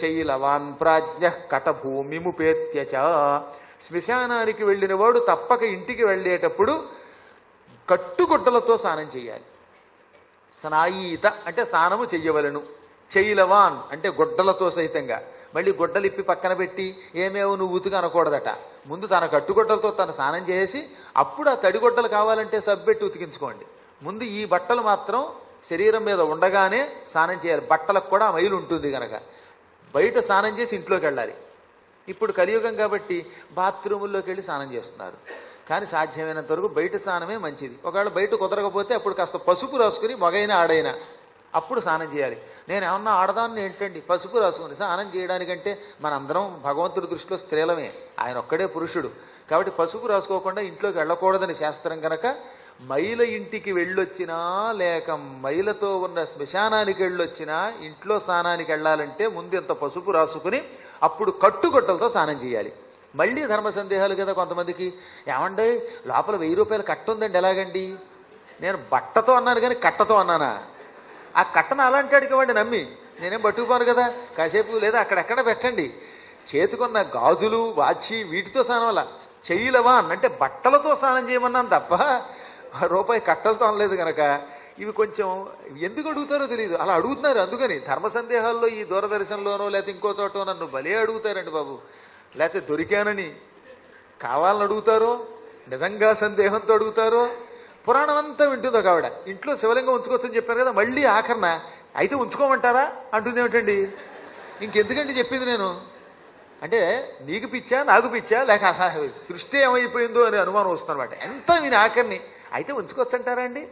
చైలవాన్ ప్రాజ్ఞ కటభూమిముపేత్య చ. శ్మశానానికి వెళ్ళిన వాడు తప్పక ఇంటికి వెళ్ళేటప్పుడు కట్టుగుడ్డలతో స్నానం చేయాలి. స్నాయీత అంటే స్నానము చెయ్యవలను. చైలవాన్ అంటే గుడ్డలతో సహితంగా. మళ్ళీ గుడ్డలిప్పి పక్కన పెట్టి ఏమేవో నువ్వు ఉతుకు అనకూడదట. ముందు తన కట్టుగుడ్డలతో తను స్నానం చేసి అప్పుడు ఆ తడిగుడ్డలు కావాలంటే సబ్బెట్టి ఉతికించుకోండి. ముందు ఈ బట్టలు మాత్రం శరీరం మీద ఉండగానే స్నానం చేయాలి. బట్టలకు కూడా మైలు ఉంటుంది కనుక బయట స్నానం చేసి ఇంట్లోకి వెళ్ళాలి. ఇప్పుడు కలియుగం కాబట్టి బాత్రూముల్లోకి వెళ్ళి స్నానం చేస్తున్నారు. కానీ సాధ్యమైనంత వరకు బయట స్నానమే మంచిది. ఒకవేళ బయట కుదరకపోతే అప్పుడు కాస్త పసుపు రాసుకుని మగైనా ఆడైనా అప్పుడు స్నానం చేయాలి. నేను ఏమన్నా ఆడదాన్ని ఏంటండి పసుపు రాసుకుని స్నానం చేయడానికంటే మనందరం భగవంతుడి దృష్టిలో స్త్రీలమే, ఆయన ఒక్కడే పురుషుడు. కాబట్టి పసుపు రాసుకోకుండా ఇంట్లోకి వెళ్ళకూడదని శాస్త్రం కనుక మైల ఇంటికి వెళ్ళొచ్చినా లేక మైలతో ఉన్న శ్మశానానికి వెళ్ళొచ్చినా ఇంట్లో స్నానానికి వెళ్ళాలంటే ముందు ఇంత పసుపు రాసుకుని అప్పుడు కట్టుగొట్టలతో స్నానం చేయాలి. మళ్ళీ ధర్మ సందేహాలు కదా కొంతమందికి. ఏమండి లోపల 1000 రూపాయలు కట్ట ఉందండి ఎలాగండి? నేను బట్టతో అన్నాను కానీ కట్టతో అన్నానా? ఆ కట్టను అలాంటి అడిగేవాడి నమ్మి నేనేం పట్టుకుపోను కదా. కాసేపు లేదా అక్కడెక్కడ పెట్టండి. చేతుకున్న గాజులు వాచి వీటితో స్నానం వల్ల చెయ్యలవాన్ అంటే బట్టలతో స్నానం చేయమన్నాను తప్ప రూపాయి కట్టలతో అనలేదు కనుక ఇవి కొంచెం ఎందుకు అడుగుతారో తెలియదు, అలా అడుగుతున్నారు. అందుకని ధర్మ సందేహాల్లో ఈ దూరదర్శన్లోనో లేకపోతే ఇంకో చోటో నన్ను భలే అడుగుతారండి బాబు. లేకపోతే దొరికానని కావాలని అడుగుతారో నిజంగా సందేహంతో అడుగుతారో. పురాణం అంతా వింటుంది ఒక ఆవిడ. ఇంట్లో శివలింగం ఉంచుకోవచ్చని చెప్పాను కదా, మళ్ళీ ఆఖరణ అయితే ఉంచుకోమంటారా అంటుంది. ఏమిటండి ఇంకెందుకండి చెప్పింది నేను అంటే నీకు పిచ్చా నాకు పిచ్చా లేక సృష్టి ఏమైపోయిందో అనే అనుమానం వస్తుందన్నమాట. ఎంత విని ఆఖరిని అయితే ఉంచుకోవచ్చంటారా అండి?